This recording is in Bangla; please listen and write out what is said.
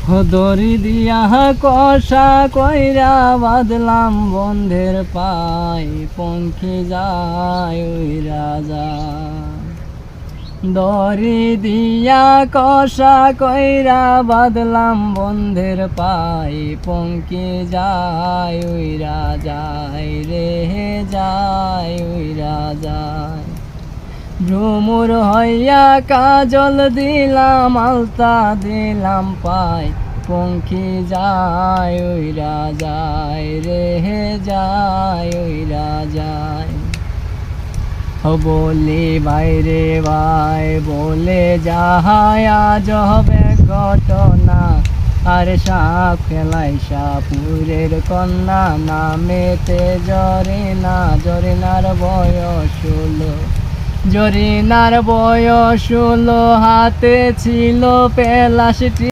দড়ি দিয়া কষা কইরা বাঁধলাম বন্ধের পাই, পঙ্খী যায় উইরা যায়। দড়ি দিয়া কষা কইরা বাঁধলাম বন্ধের পাই, পঙ্খী যায় উইরা যায় রে, যায় উইরা যায়। ভ্রমর হইয়া কাজল দিলাম, আলতা দিলাম পাই, পঙ্খী যায় উইরা যায় রে, যায় উইরা যায়। বলি বাইরে ভাই বলে যাহাই আজ হবে ঘটনা, আর সাপ খেলাই সাপুরের কন্যা, নামেতে জরিনা, জরিনার বয়স 16, জরিনার বয়স 16, হাতে ছিল পেলাশটি।